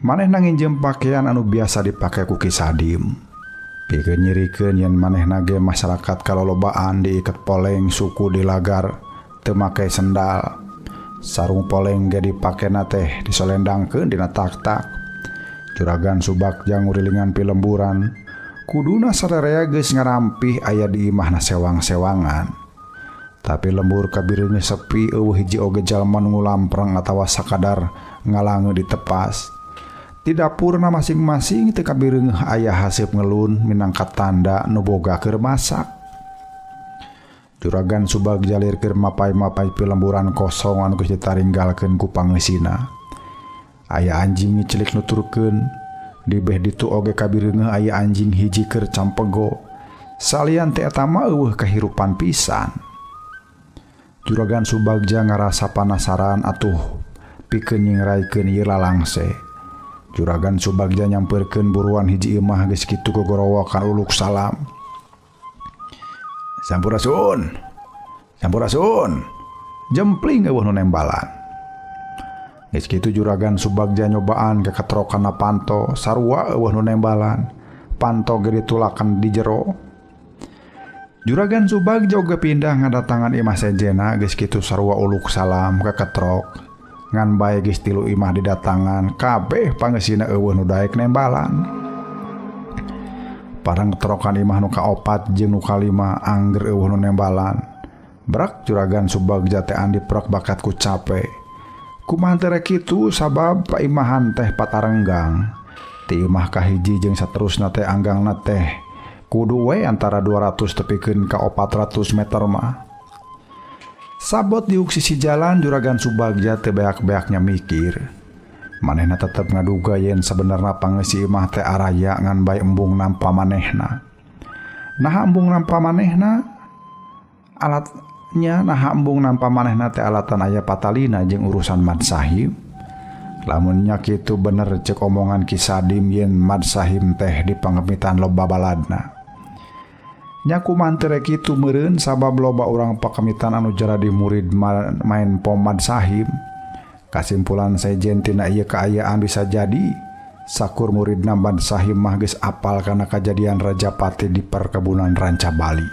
Manehna nginjem pakaian anu biasa dipake ku Ki Sadim. Pikeun nyirikeun yen manehna ge masyarakat kalolobaan diiket poleng suku di lagar teu make sendal. Sarung poleng ge dipakena teh disolendangkeun dina tak-tak. Juragan Subagja ngurilingan pilemburan, kuduna sadarea geus ngarampih aya di imahna sewang-sewangan. Tapi lembur kabireungna sepi eueuh hiji oge jalma nu lampreng atawa sakadar ngalange ditepas. Di dapurna masing-masing teu kabireungeuh aya haseup ngelun minangka tanda nu boga keur masak. Juragan Subagja lir keur mapai-mapai pilemburan kosong anu geus ditaringgalkeun ku pangeusina. Aya anjing ngicilik nuturkeun, di beh ditu oge kabireungeuh aya anjing hiji keur campego. Salian teh eta mah eueuh kahirupan pisan. Juragan Subagja ngarasa panasaran atuh pikeun nyingraikeun ieu lalangse. Juragan Subagja nyampeurkeun buruan hiji imah geus kitu gogorowokan uluk salam. Sampurasun. Sampurasun. Jempling eueuh nu nembalan. Geus kitu Juragan Subagja nyobaan ke katrokanna Panto sarua eueuh nu nembalan. Panto ge ditulakan di jero. Juragan Subagja oge pindah ngadatangan imah sejena geus kitu sarua uluk salam ka katrok. Ngan bae geus 3 imah didatangan kabeh pangeusina eueuh nu daek nembalan. Parang ketrokan imah nu kaopat jeung nu kalima angger eueuh nu nembalan. Brak Juragan Subagja teh andi prok bakat ku capek. Kumaha teh rek kitu sabab paimahan teh patarenggang. Ti imah kahiji jeung saterusna teh anggangna teh kudu we antara 200 tepikeun ka 400 meter mah. Sabot di sisi jalan Juragan Subagja teu beak-beaknya mikir. Manehna tetep ngaduga yen sabenerna pangeusi imah teh araya ngan bae embung nampa manehna. Naha embung nampa manehna alatnya naha embung nampa manehna teh alatan aya patalina jeung urusan Mad Sahim. Lamun nya kitu bener cek omongan Ki Sadim yen Mad Sahim teh di pangemitan loba baladna. Nya kumaha teh rek kitu meureun sabab loba urang pakemitan anu jadi murid main pom Mad Sahim. Kasimpulan sejen tina ieu kaayaan bisa jadi sakur muridna Mad Sahim mah geus apal kana kajadian Rajapati di perkebunan Ranca Bali.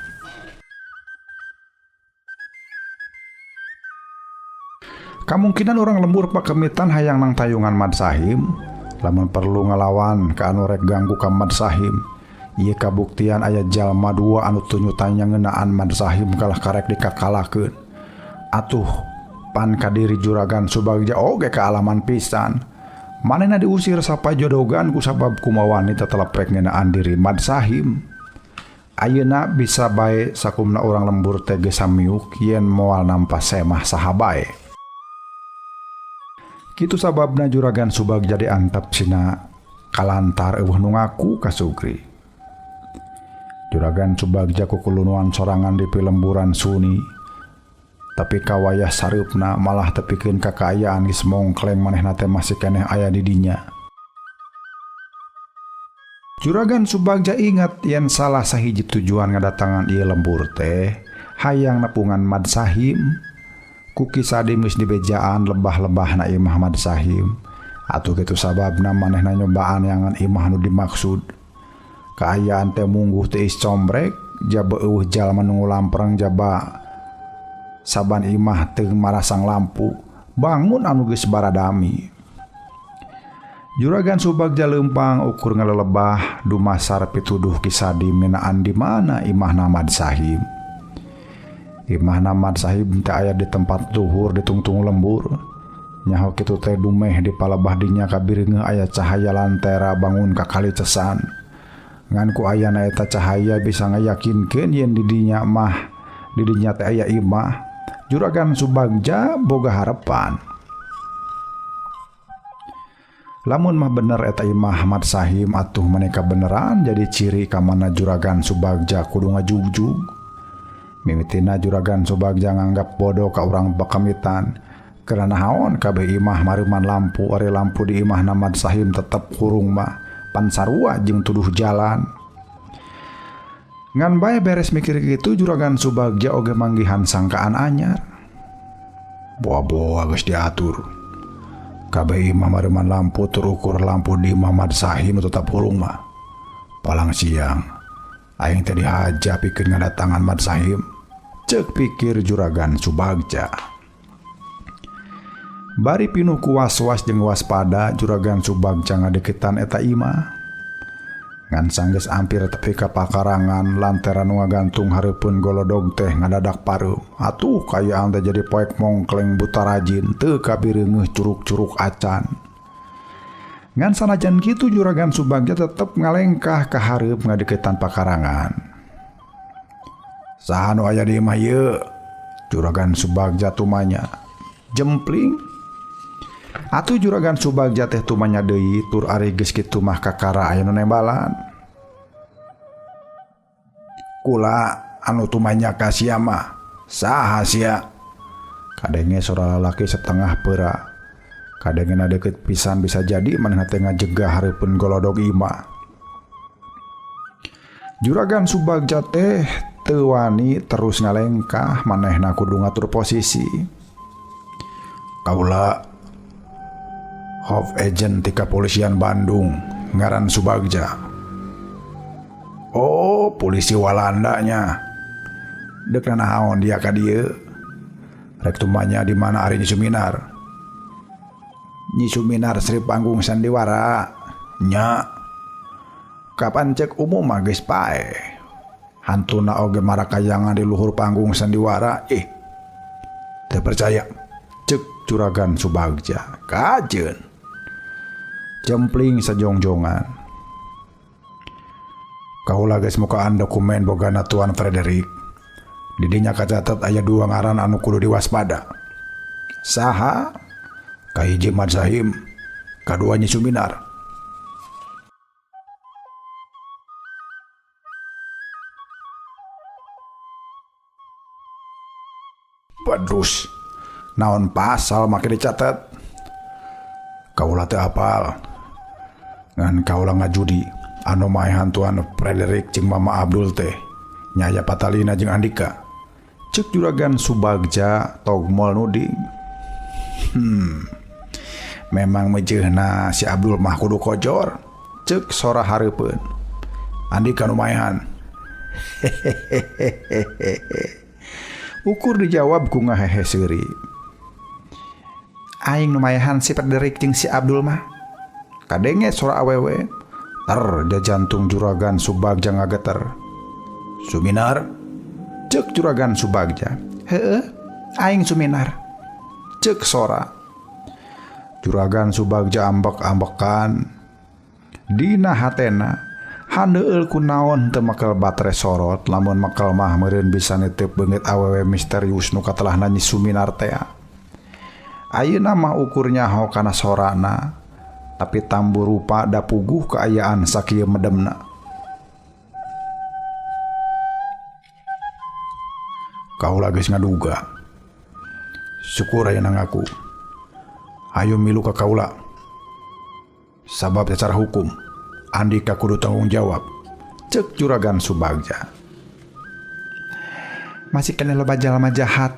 Kamungkinan orang lembur pakemitan hayang nang tayungan Mad Sahim, lamun perlu ngalawan ka anu rek ganggu ka Mad Sahim. Ieu kabuktian aya jalma 2 anu tunyutannya ngeunaan Mad Sahim kalah karek dikakalakeun. Atuh pan ka diri Juragan Subagja oge kaalaman pisan. Manehna diusir sapajodogan ku sabab kumaha wanita telepek ngeunaan diri Mad Sahim. Ayeuna bisa bae sakumna urang lembur teh geus samiuk yen moal nampa semah saha bae. Kitu sababna Juragan Subagja diantep sina kalantar eueuh nu ngaku ka Sugri. Juragan Subagja kukulunuan sorangan di pilemburan suni. Tapi kawayah sareupna malah tepikeun kakaayaan geus mongkleng manehna teh masih keneh aya di dinya. Juragan Subagja ingat yen salah sahiji tujuan ngadatangan ieu lembur teh hayang nepungan Mad Sahim. Ku Ki Sadim geus dibejaan lebah-lebahna imah Mad Sahim. Atuh kitu sababna manehna nyobaan yangan imah nu dimaksud. Kaayaan teh mungguh teu is combrek, jaba eueuh jalma nu lampreng jaba saban imah teu marasang lampu, bangun anu geus baradami. Juragan Subagja leumpang ukur ngalelebah dumasar pituduh Ki Sadim ngeunaan di mana imahna Mad Sahim. Imahna Mad Sahim teh aya di tempat luhur di tungtung lembur. Nyaho kitu teh dumeh di palebah dinya kabireungeuh aya cahaya lantera bangun ka kali cesan. Ngan ku ayana eta cahaya bisa ngayakinkeun yen di dinya teh aya imah. Juragan Subagja boga harepan. Lamun mah bener eta imah Mad Sahim atuh maneka beneran jadi ciri ka mana Juragan Subagja kudu ngajugjug. Mimitina Juragan Subagja nganggap bodoh ka urang pakemitan. Karena naon kabeh imah mariman lampu ari lampu di imahna Mad Sahim tetep kurung mah pan sarua jeung tuduh jalan. Ngan bae beres mikir kitu Juragan Subagja oge manggihan sangkaan anyar. Boa-boa geus diatur. Kabeh imah mareman lampu terukur lampu di Mamad Sahim tetap hurung mah. Palang siang, aing teh dihaja pikeun ngadatangan Mad Sahim. Cek pikir Juragan Subagja. Bari pinuh ku was-was jeung waspada Juragan Subagja ngadeketan eta imah. Ngan sanggeus ampir tepi ka pakarangan lantaran ngagantung hareupeun golodog teh ngadadak pareu. Atuh kayaan teh jadi poek mongkleng buta rajin teu kabireungeuh curug-curug acan. Ngan sanajan kitu Juragan Subagja tetep ngalengkah ka hareup ngadeketan pakarangan. Saha nu aya di imah ieu? Juragan Subagja tumanya. Jempling. Atuh Juragan Subagja teh tumanya deui tur ari geus kitu mah kakara aya nu nembalan. Kula anu tumanya ka sia mah. Saha sia? Kadenge sora lalaki setengah peura. Kadenge na deukeut pisan bisa jadi manehna teh ngajegah hareupeun golodog imah. Juragan Subagja teh teu wani terus ngalengkah manehna kudu ngatur posisi. Kaula Hov Agent ti Kepolisian Bandung ngaran Subagja. Oh, polisi Walandanya. Deuk naon dia ka dieu? Rek tumanya di mana ari Nyi Suminar? Nyi Suminar Sri Panggung Sandiwara. Nya. Kapan cek umum mah geus pae. Hantuna oge marakayangan di luhur panggung Sandiwara. Teu percaya. Cek Juragan Subagja. Kajeun. Jempling sajongjongan. Kaula geus mukaan dokumen bogana Tuan Frederick. Di dinya kacatet aya 2 ngaran anu kudu diwaspada. Saha? Kahiji Mad Sahim, kadua Nyi Suminar. Badrus, naon pasal make dicatet? Kaula teu apal. Ngan kaula ngajudi anu mae hantuan Frederick jeung Mama Abdul teh nyaya Patalina jeung Andika. Cek Juragan Subagja togmol nuding. Memang mejeuna si Abdul mah kudu kojor. Cek sora hareupeun. Andika nu maehan. Ukur dijawab ku ngahehe seuri. Aing nu maehan si Frederick jeung si Abdul mah. Kadenge sora awewe. Tar jantung Juragan Subagja ngageter. Suminar? Cek Juragan Subagja. Heueuh, aing Suminar. Cek sora. Juragan Subagja ambek-ambekan. Dina hatena handeueul ku naon teu makel batre sorot lamun makel mah meureun bisa niteup beungeut awewe misterius nu katelahna Nyi Suminar teh. Ayeuna mah ukur nyaho kana sorana, tapi tambu rupa da puguh kaayaan sakieu medemna. Kaula geus ngaduga. Syukur aya ngaku. Hayu milu ka kaula. Sabab secara hukum Andika kudu tanggung jawab. Cek Juragan Subagja. Masih kena loba jalma jahat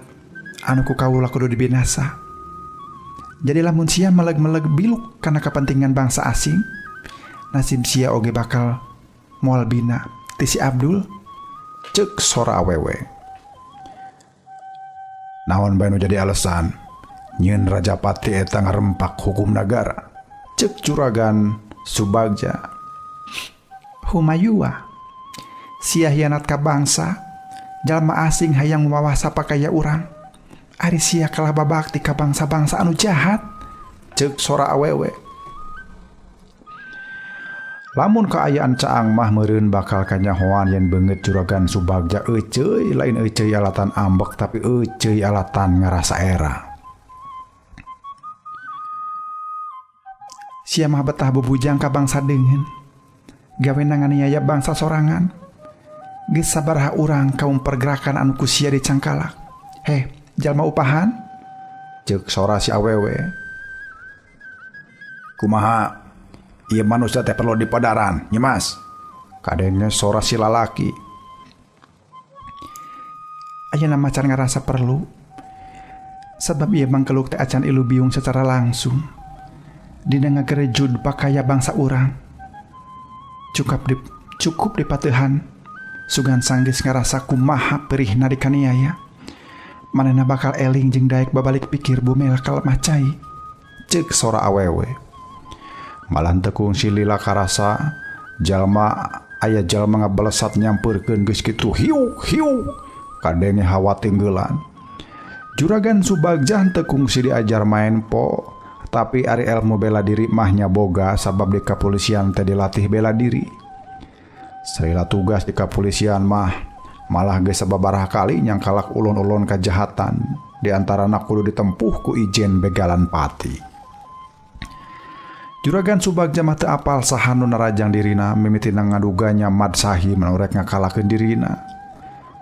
anu ku kaula kudu dibinasa. Jadi lamun sia meleg-meleg biluk karena kepentingan bangsa asing, nasib sia oge bakal moal bina ti si Abdul. Cek sora awewe. Naon bae nu jadi alasan nyieun Rajapati eta ngarempak hukum nagara. Cek Juragan Subagja. Humayua, sia hianat ka bangsa, jalma asing hayang mawasa pakaya urang. Ari sia kalah babakti ka bangsa-bangsa anu jahat. Cek sora awewe. Lamun kaayaan caang mah meureun bakal kanyahoan yen beungeut Juragan Subagja euceuy, lain euceuy alatan ambek tapi euceuy alatan ngarasa era. Sia mah betah bebujang ka bangsa deungeun. Gawena nganiaya bangsa sorangan. Geus sabaraha urang kaum pergerakan anu ku sia dicangkalak. Heh, jalma upahan? Ceuk sora si awewe. Kumaha? Ieu manusia teh perlu dipadaran, nya Mas. Kadenge sora si lalaki. Ayeuna macan ngarasa perlu. Sebab ieu mangkeluk teh acan ilu biung secara langsung. dina ngagerejud pakaya bangsa urang. Cukup di patehan sugan sanggis ngarasa kumaha perihna dikaniaya. Manehna bakal eling jeung daek babalik pikir bumi lakal macai. Ceuk sora awewe. Malah tekung si lila karasa aya jalma ngabalesat nyampeurkeun geus kitu hiu kadenge hawa tinggelan. Juragan Subagja tekung si diajar main po, tapi ari ilmu bela diri mahnya boga sabab di kepolisian teh dilatih bela diri. Salila tugas di kepolisian malah geus sababaraha kali nyangkalak ulun-ulun kajahatan di antarana kudu ditempuh ku ijen begalan pati. Juragan Subagja mah teu apal saha nu narajang dirina mimitina ngaduganya Mad Sahim anu rek ngakalakeun dirina.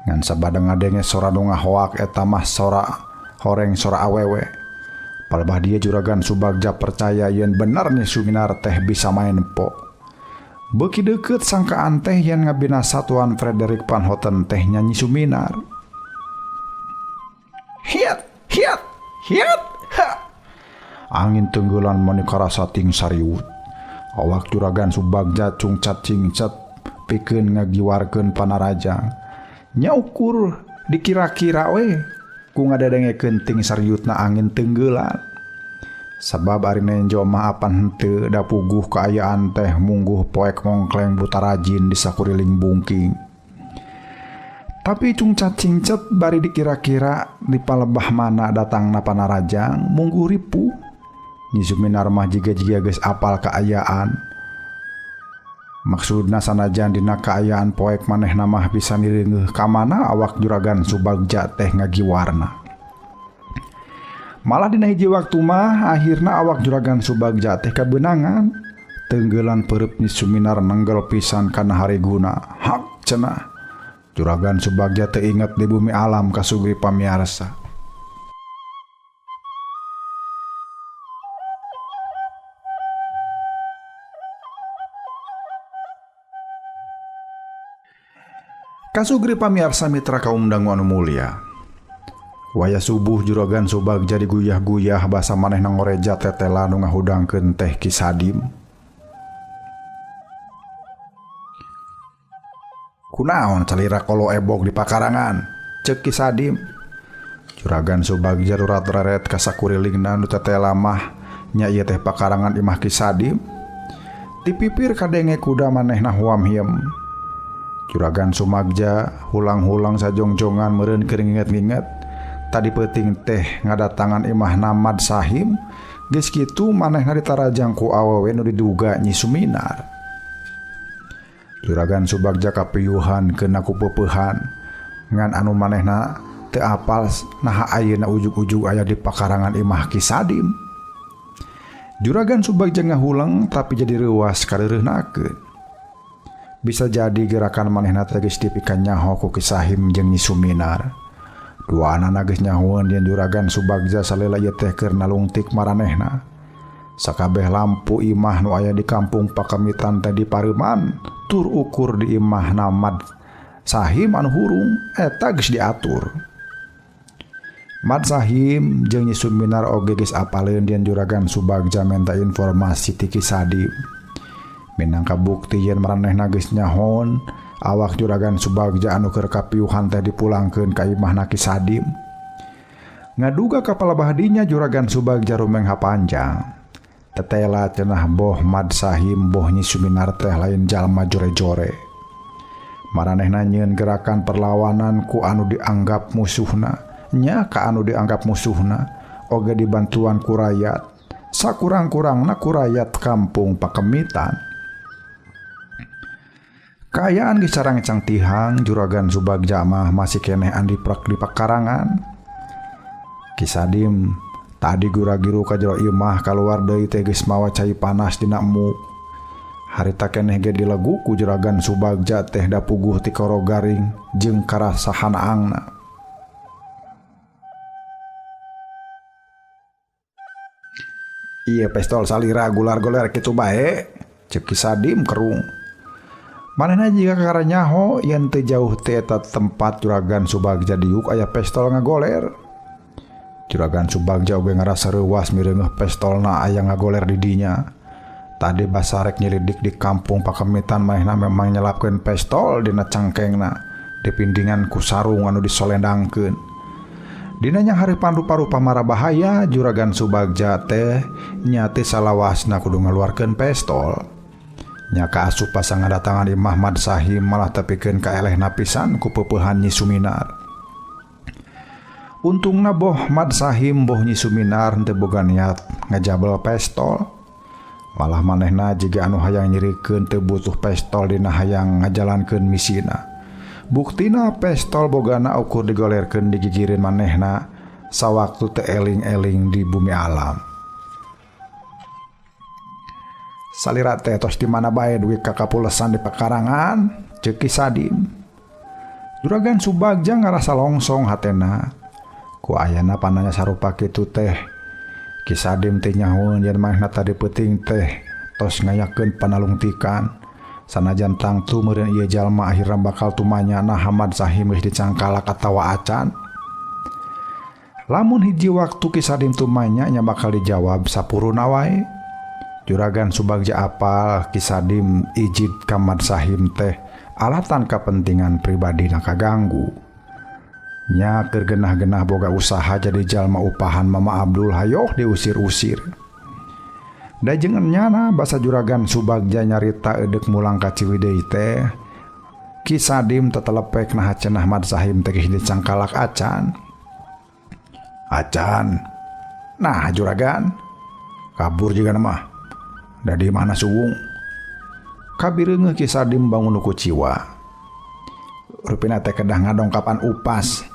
Ngan sabada ngadenge sora nu ngahoak eta mah sora horeng sora awewe. Palebah dia Juragan Subagja percaya yen bener Nyi Suminar teh bisa main po. Beuki deukeut sangkaan teh yen ngabinasa Tuan Frederick Van Houten teh Nyi Suminar. Hiat ha. Angin tenggelan mani karasa ting sariut. Awak Juragan Subagja cungcat cingcat pikeun ngagiwarkeun panarajang. Nya ukur dikira-kira we ku ngadadengekeun ting sariutna angin tenggelan. Sabab ari nenjo mah apan henteu da puguh kaayaan teh mungguh poek mongkleng buta rajin di sakuriling bungking. Tapi cungcat cingcat bari dikira-kira di palebah mana datangna panarajang mungguh ripu. Nyi Suminar mah jiga geus apal kaayaan. Maksudna sanajan dina kaayaan poek manehna mah bisa nireungeuh ka mana awak Juragan Subagja teh ngagiwarna. Malah dina hiji waktu mah akhirna awak Juragan Subagja teh kabeunangan. Tenggelan pereup Nyi Suminar nenggel pisan kana hariguna. Hak cenah. Juragan Subagja teh inget di bumi alam kasugri pamiarsa. Kasugri pamiarsa mitra kaum dangu anu mulia. Waya subuh Juragan Subagja diguyah-guyah basa manehna ngoreja tetela nu ngahudangkeun teh Ki Sadim. Kunaon calira kolo ebog di pakarangan? Ceuk Ki Sadim. Juragan Subagja rurat reret ka sakurilingna nu tetela mah nya ieu teh pakarangan imah Ki Sadim. Dipipir kadenge kuda manehna huam hiem. Juragan Subagja hulang-hulang sajongjongan meureun keur nginget-nginget. Tadi peuting teh ngadatangan imahna Mad Sahim. Geus kitu manehna ditarajang ku awewe nu diduga Nyi Suminar. Juragan Subagja kapiyuhan keuna ku peupeuhan ngan anu manehna teu apal naha ayeuna ujug-ujug aya di pakarangan imah Ki Sadim. Juragan Subagja ngahulang tapi jadi reuas kareureuhnakeun. Bisa jadi gerakan manehna teh geus dipikeun nyaho ku Ki Sahim jeung Nyi Suminar. Dua anak geus nyahoeun yen Juragan Subagja salela ieu teh keur nalungtik maranehna. Sakabeh lampu imah nu aya di kampung Pakamitan teh dipareuman tur ukur di imahna Mad Sahim anu hurung eta geus diatur. Mad Sahim jeung Nyi Suminar oge geus apaleun yen Juragan Subagja menta informasi ti Ki Sadim. Minangka bukti yen maranehna geus nyahoon awak Juragan Subagja anu keur kapiyuhan teh dipulangkeun ka imahna Ki Sadim. Ngaduga ka palebah dinya Juragan Subagja rumengha panjang. Tetela cenah boh Mad Sahim boh Nyi Suminar teh lain jalma jore-jore. Maranehna nyieun gerakan perlawanan ku anu dianggap musuhna, nya ka anu dianggap musuhna oge dibantuan ku rakyat. Sakurang-kurangna ku rakyat kampung Pakemitan. Kaayaan geus carang-cang tihang Juragan Subagja mah masih keneh andiprak di pakarangan. Ki Sadim tadi gura-giru ka jero imah kaluar deui teh geus mawa cai panas dina emu. Harita keneh ge dilegu ku Juragan Subagja teh da puguh ti koro garing jeung karasahan angna. Ieu pistol salira gular-gular kitu bae, ceuk Ki Sadim kerung. Manehna jika karanyaho yen teu jauh teh eta tempat Juragan Subagja diuk aya pistol ngagoler. Juragan Subagja oge ngerasa reuas mireungeuh pestolna aya ngagoler di dinya. Tadi basarek nyelidik di kampung Pakemitan manehna memang nyelapkeun pestol dina cangkengna dipindingan ku sarung anu disolendangkeun. Dina nya hareupan rupa-rupa mara bahaya Juragan Subagja teh nyate salawasna kudu ngaluarkeun pestol. Nya kaasup pasangan datangan Imah Mad Sahim malah tepikeun kaelehna pisan ku peupeuhan Nyi Suminar. Untungna boh Mad Sahim boh Nyi Suminar teu boga niat ngajabel pestol. Malah manehna jiga anu hayang nyirikeun teu butuh pestol dina hayang ngajalankeun misina. Buktina pestol bogana ukur digolerkeun digigireun manehna sawaktu teu eling-eling di bumi alam. Salira teh tos di mana bae dugi kakapulesan di pekarangan ceuk Ki Sadim. Juragan Subagja ngarasa longsong hatena. Ku ayana pananya sarupa kitu teh Ki Sadim teh nyahoeun yen manehna tadi peuting teh tos ngayakeun panalungtikan sanajan tangtu meureun ieu jalma akhirna bakal tumanya naha Mad Sahim geus dicangkalak atawa acan. Lamun hiji waktu Ki Sadim tumanya nya bakal dijawab sapuruna wae. Juragan Subagja apal Ki Sadim ijid ka Mad Sahim teh alatan kapentingan pribadina kaganggu. Nya keur genah-genah boga usaha jadi jalma upahan Mama Abdul hayoh diusir-usir. Da jeung nyana basa Juragan Subagja nyarita eudek mulang ka Ciwidey teh Ki Sadim tetelepek naha cenah Mad Sahim teh geus dicangkalak acan. Acan. Nah Juragan kabur juga mah. Da di mana suwung? Kabireungeuh Ki Sadim bangun ku ciwa. Rupina teh kedah ngadongkapan upas.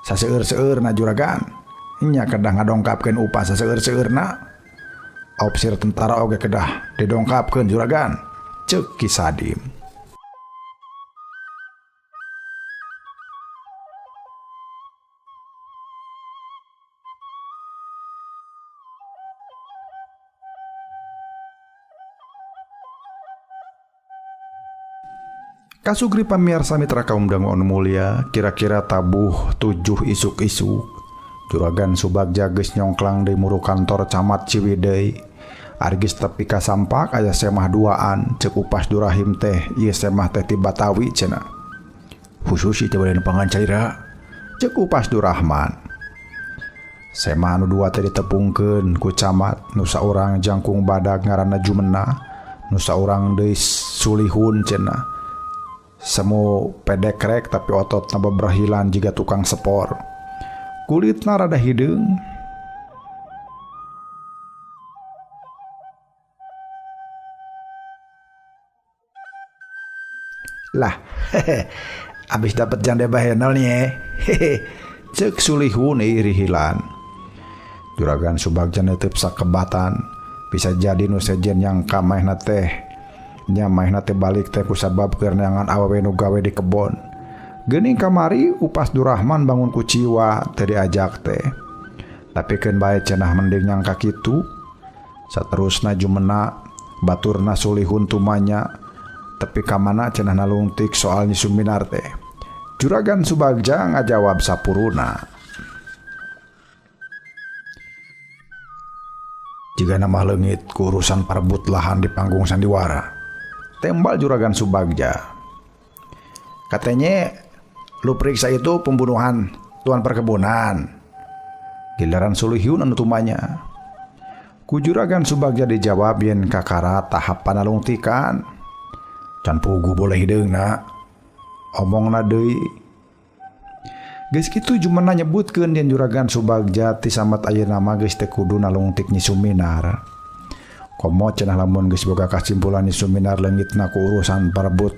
Saseueur-seueurna Juragan. Nya kedah ngadongkapkeun upas saseueur-seueurna. Opsir tentara oge kedah didongkapkeun Juragan. Ceuk Ki Sadim. Kasugri pamirsa mitra kaum dangu anu mulia, kira-kira tabuh 7 isuk-isuk Juragan Subagja geus nyongklang di muru kantor camat Ciwidey. Argis tepi ka sampak aya semah duaan ceuk Upas Durahim teh ieu semah teh ti Batawi cenah. Khusus teh bade nempangan caira ceuk Upas Durahman. Semah anu dua teh ditepungkeun ku camat, nu saurang jangkung badag ngaranna Jumena, nu saurang deui Sulihun cenah. Semu pedek rek tapi ototna bebrahilan jiga tukang sepor. Kulitna rada hideung. Lah, abis dapat janda bahenol nih Ceuk Sulihun irihilan. Juragan Subagja neuteup sakebatan. Bisa jadi nu sejen yang kamehna teh nya mahna teh balik teh kusabab keur neangan awewe nu gawe di kebon. Geuning kamari Upas Durahman bangun ku ciwa teh diajak teh. Tapikeun bae cenah mending nyangka kitu. Saterusna Jumena baturna Sulihun tumanya tepi ka mana cenah nalungtik soal Nyi Suminar teh. Juragan Subagja ngajawab sapuruna. Jiga nama leungit ku urusan parbut lahan di panggung sandiwara. Tembal Juragan Subagja. Katanya lu periksa itu pembunuhan tuan perkebunan. Giliran Sulihun anu tumanya. Ku Juragan Subagja dijawab yen kakara tahap panalungtikan. Can pugu boleh hideungna. Omongna deui. Geus kitu Jumena nyebutkeun yen Juragan Subagja ti samet ayeuna mah geus teu kudu nalungtik Nyi Suminar. Komo cenah lamun geus boga kasimpulan Nyi Suminar leungitna ku urusan parbut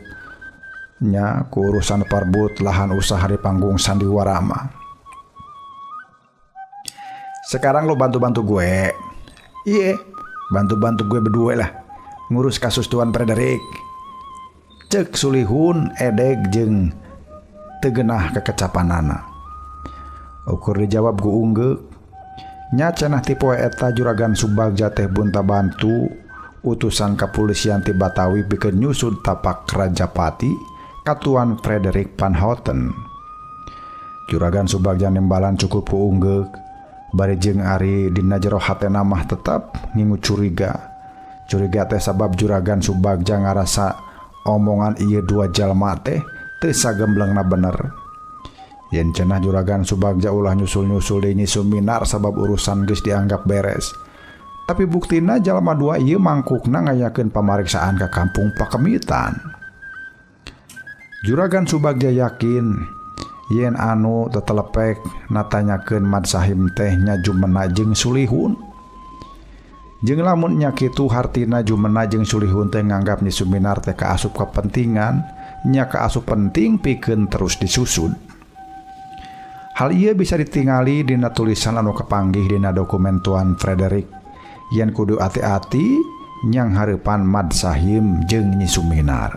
nya ku urusan parbut lahan usaha di panggung sandiwara mah. Sekarang lo bantu-bantu gue. Iye, bantu-bantu gue berdua lah ngurus kasus Tuan Frederick. Ceuk Sulihun edeg jeung teu geunah kekecapanana. Ukur dijawab ku unggeuk. Nya cenah ti poe eta Juragan Subagja teh bunta bantu utusan kapolisian ti Batawi pikeun nyusud tapak Rajapati ka Tuan Frederick Van Houten. Juragan Subagja nimbalan cukup ku unggeuk Barijeng Ari dina jero hatena mah tetap ngingu curiga teh sabab Juragan Subagja ngarasa omongan ieu dua jalma teh teu sagemblengna bener. Yen cenah Juragan Subagja ulah nyusul-nyusul deui Nyi Suminar sabab urusan geus dianggap beres. Tapi buktina jalma dua ieu mangkukna ngayakeun pamariksaan ka kampung Pakemitan. Juragan Subagja yakin yen anu tetelepek natanyakeun Mad Sahim teh nya Jumena jeung Sulihun. Jeung lamun nya kitu hartina Jumena jeung Sulihun teh nganggap Nyi Suminar teh kaasup kepentingan, nya kaasup penting pikeun terus disusud. Hal ieu bisa ditingali dina tulisan anu kapanggih dina dokumen Tuan Frederick yen kudu ati-ati nyang hareupan Mad Sahim jeung Nyi Suminar.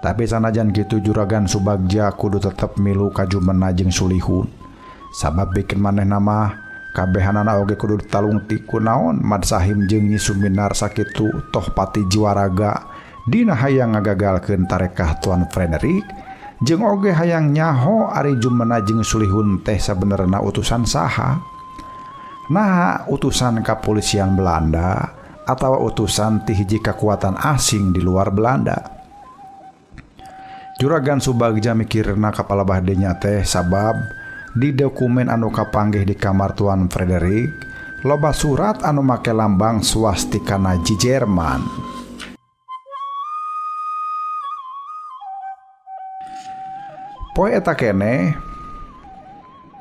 Tapi sanajan gitu Juragan Subagja kudu tetep milu ka Jumena jeung Sulihun. Sabab bikin manehna mah kabehanana oge kudu ditalung ti kunaon Mad Sahim jeung Nyi Suminar sakitu toh pati jiwa raga dina hayang ngagagalkeun tarekah Tuan Frederick jeung oge hayang nyaho ari Jumena jeung Sulihun teh sabenerna utusan saha. Nah, utusan kepolisian Belanda atau utusan ti hiji kekuatan asing di luar Belanda. Juragan Subagja mikirna kapala bahdenya teh sabab di dokumen anu kapanggih di kamar Tuan Frederick loba surat anu make lambang swastika Nazi Jerman. Poe eta keneh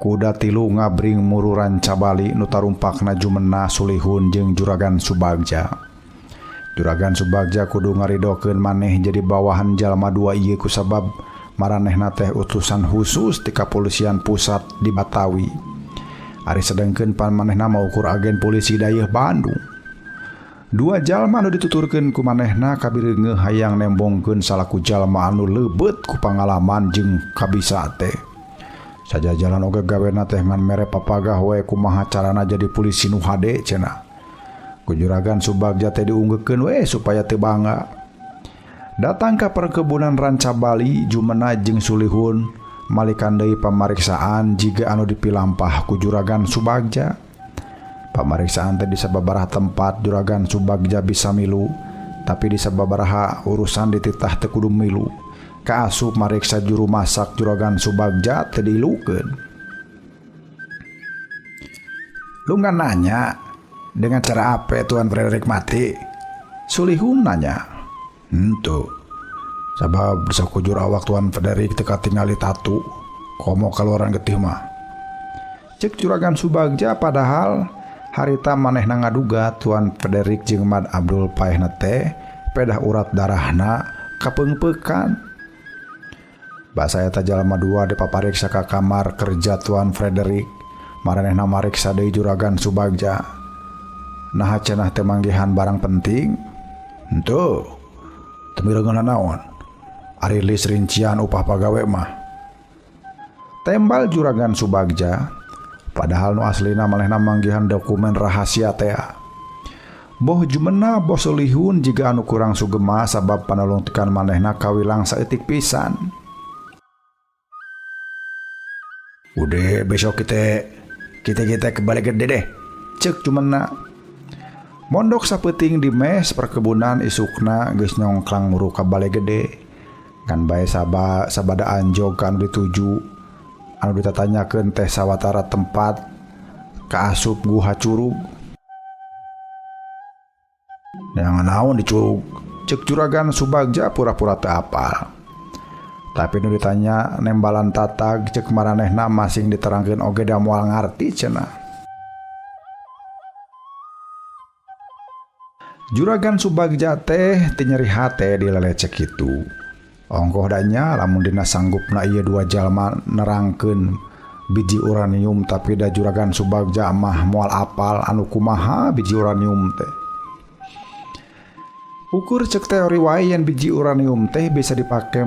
kuda tilu ngabring mururan cabali nu tarumpakna Jumena Sulihun jeung Juragan Subagja. Juragan Subagja kudu ngaridokeun maneh jadi bawahan jalma dua ieu kusabab maranehna teh utusan khusus ti Kepolisian Pusat di Batawi. Ari sedengkeun pan manehna maukur agen polisi daerah Bandung. Dua jalma anu dituturkeun ku manehna kabireungeuh hayang nembongkeun salaku jalma anu leubet ku pangalaman jeung kabisa teh. Sajajalan oge gawena teh ngan mere papagah we kumaha carana jadi polisi nu hade cenah. Ku Juragan Subagja teh diunggeukeun we supaya teu bangga. Datang ka perkebunan Ranca Bali Jumena jeung Sulihun malikan deui pamariksaan jiga anu dipilampah ku Juragan Subagja. Pamariksaan teh di sababaraha tempat Juragan Subagja bisa milu, tapi di sababaraha urusan dititah teu kudu milu. Kaasup mariksa juru masak Juragan Subagja teu diilukeun. Lu nggak nanya dengan cara apa Tuan Frederick mati? Sulihun nanya. Henteu. Sabab bisa kujur awak Tuan Frederick teka tingali tatu. Komo kaluaran getih mah. Cek Juragan Subagja padahal harita manehna ngaduga Tuan Frederick jeung Mad Abdul paehna teh pedah urat darahna kapeungpeukan. Basa eta jalma dua dipapariksa ka kamar kerja Tuan Frederick. Maranehna mariksa deui Juragan Subagja. Nah cenah teh manggihan barang penting? Henteu. Teu mireungeunna naon? Ari lis rincian upah pagawe mah. Tembal Juragan Subagja. Padahal nu aslina manehna manggihan dokumen rahasia teh. Boh Jumena boh Sulihun jiga anu kurang sugema sabab panulungtikan manehna kawilang saeutik pisan. Udah besok kita ke Balai Gede deh. Cek Jumena. Mondok sapeuting di mes perkebunan isukna geus nyongklang muru ka Balai Gede. Kan bae sabada anjog kan dituju anu ditatanyakeun teh sawatara tempat kaasup Guha Curug. Yang naon di Curug? Cek Juragan Subagja pura-pura teu apal. Tapi nu ditanya nembalan tatag cek maranehna masing diterangkeun oge da moal ngarti cenah. Juragan Subagja teh teu nyeri hate dilelecek kitu. Ongkoh danya lamun dina sanggupna ieu dua jalma nerangkeun biji uranium tapi da Juragan Subagja mah moal apal anu kumaha biji uranium teh. Ukur cek teori wae yen biji uranium teh bisa dipake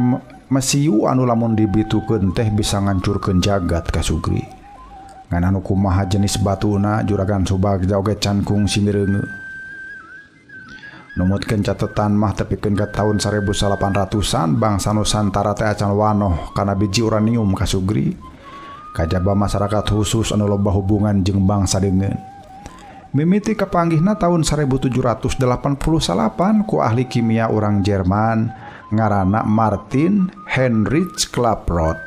mesiu anu lamun dibitukeun teh bisa ngancurkeun jagat kasugri. Ngan anu kumaha jenis batuna Juragan Subagja oge can kungsi mireungeun. Numutkeun catetan mah tepikeun ka taun 1800-an bangsa Nusantara teh acan wanoh kana biji uranium kasugri. kajaba masyarakat khusus anu loba hubungan jeung bangsa dengan mimiti kapanggihna tahun 1788 ku ahli kimia orang Jerman ngaranna Martin Heinrich Klaproth.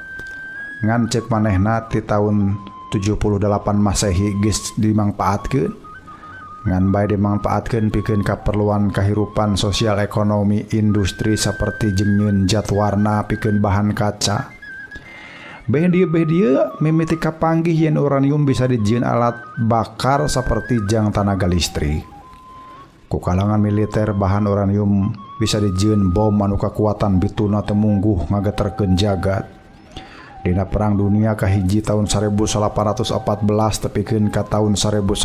Ngan cek manehna ti tahun 78 Masehi geus dimangpaatkeun. Ngan bae dimangpaatkeun pikeun kaperluan kahirupan sosial ekonomi industri saperti jeung zat warna pikeun bahan kaca. Bae dieu mimiti kapanggih yen uranium bisa dijieun alat bakar saperti jang tenaga listrik. Ku kalangan militer bahan uranium bisa dijieun bom anu kakuatan bituna teu mungguh ngageterkeun jagat. Dina perang dunia kahiji tahun 1814 tepikeun ka tahun 1818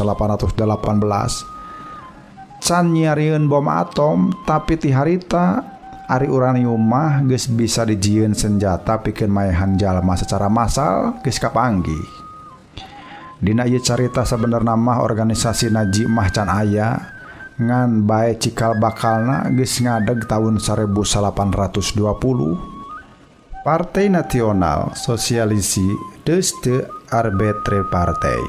can nyiarieun bom atom tapi ti harita ari uranium mah geus bisa dijieun senjata pikeun maehan jalma secara massal geus kapanggih. Dina ieu carita sabenerna mah organisasi Nazi mah can aya ngan bae cikal bakalna geus ngadeg tahun 1820. Partai Nasional Sosialisi des de Arbetre Partei.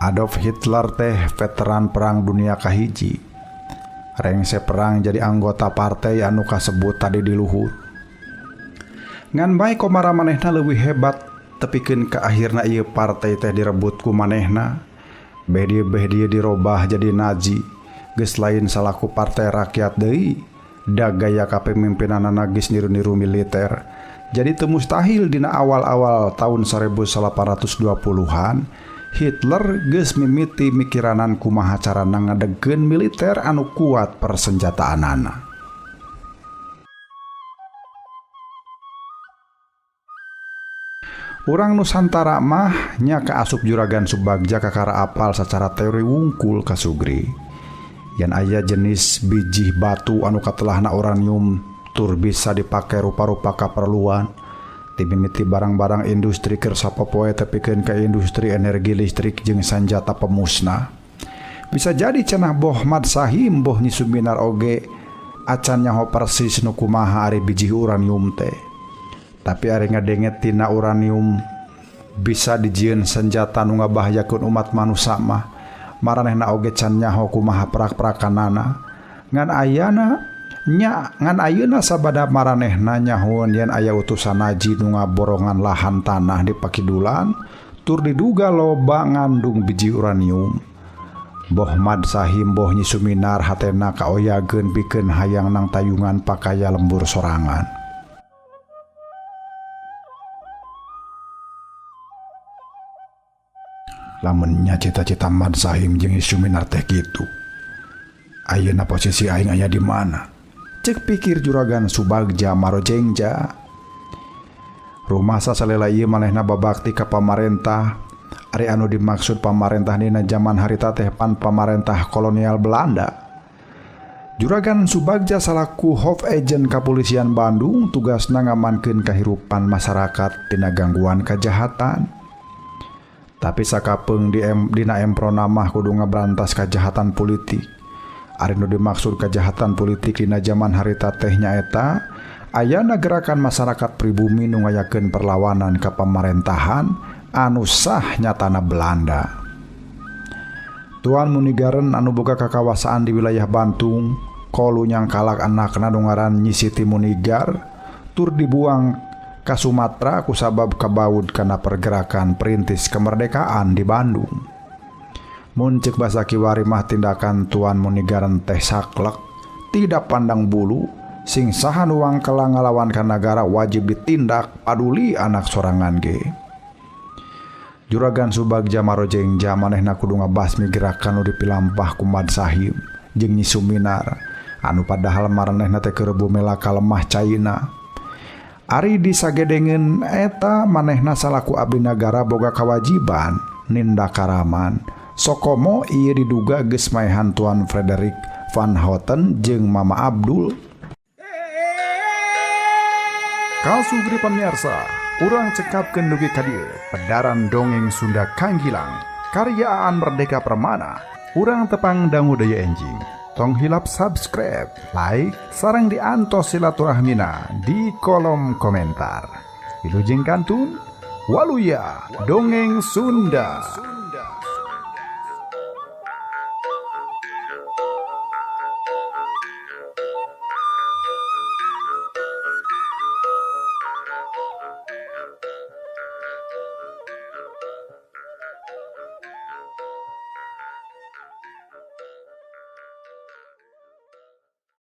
Adolf Hitler teh veteran perang dunia kahiji. Rengse perang jadi anggota partai anu kasebut tadi di luhur. Ngan bae komara manehna leuwih hebat tepikeun ka akhirna ieu partai teh direbut ku manehna. Beh dia dirobah jadi Nazi. Geus lain salaku partai rakyat deui, da gaya kapemimpinanna geus niru-niru militer. Jadi teu mustahil dina awal-awal tahun 1820-an Hitler geus mimiti mikiranan kumaha carana ngadegkeun militer anu kuat persenjataanana. Urang Nusantara mah nya kaasup Juragan Subagja kakara apal secara teori wungkul kasugri. Yan aya jenis biji batu anu katelahna uranium tur bisa dipake rupa-rupa kaperluan ti mimiti barang-barang industri keur sapopoe tepikeun ka industri energi listrik jeung sanjata pemusnah. Bisa jadi cenah Boh Mad Sahim Boh Nyi Suminar oge acan nyaho persis nu kumaha ari biji uranium teh. Tapi ari ngadenget tina uranium bisa dijieun senjata nu ngabahayakeun umat manusia mah maranehna oge can nyaho kumaha perak-perakanana. Ngan ayeuna sabada maranehna nyahoan yen aya utusan Nazi nu ngaborongan lahan tanah di Pakidulan tur diduga loba ngandung biji uranium. Boh Mad Sahim Boh Nyi Suminar hatena kaoyageun pikeun hayang nang tayungan pakaya lembur sorangan. Lamunnya cita-cita Mad Sahim jeung Suminar teh kitu, ayeuna posisi aing aya di mana? Cek pikir Juragan Subagja Marojengja. Rumasa salela ieu manehna babakti ka pamarentah. Ari anu dimaksud pamarentah dina zaman harita teh pan pamarentah kolonial Belanda. Juragan Subagja salaku Hofagent Kapolisian Bandung tugasna ngamankeun kahirupan masyarakat tina gangguan kajahatan. Tapi sakapeung dina emprona mah kudu ngabrantas kajahatan politik. Ari nu dimaksud kajahatan politik dina zaman harita teh nyaeta ayana gerakan masyarakat pribumi nu ngayakeun perlawanan ka pamarentahan anu sah nyatana Belanda. Tuan Munigaran anu boga kakawasaan di wilayah Bantung, kolu nyangkalak anakna nu ngaran Nyi Siti Munigar tur dibuang ka Sumatera kusabab kabaud kana pergerakan perintis kemerdekaan di Bandung. Mun ceuk basa kiwari mah tindakan Tuan Munigaran teh saklek, tidak pandang bulu, sing saha nu wangkela ngalawan ka nagara wajib ditindak paduli anak sorangan ge. Juragan Subagja Marojengja manehna kudu ngabasmi gerakan nu dipilampah ku Mad Sahim jeung Nyi Suminar anu padahal maranehna teh keur bumela ka lemah caina. Ari disagedengeun eta manehna salaku abdi nagara boga kawajiban ninda karaman. Sokomo ieu diduga geus maehan Tuan Frederick van Houten jeung Mama Abdul. Kasugri pamirsa, urang cekapkeun dugi ka dieu pedaran dongeng Sunda Kanggilang karya Aan Merdeka Permana. Urang tepang dangu daya enjing. tong hilap subscribe, like, sareng diantos silaturahmina di kolom komentar. Wilujeng kantun, waluya dongeng Sunda.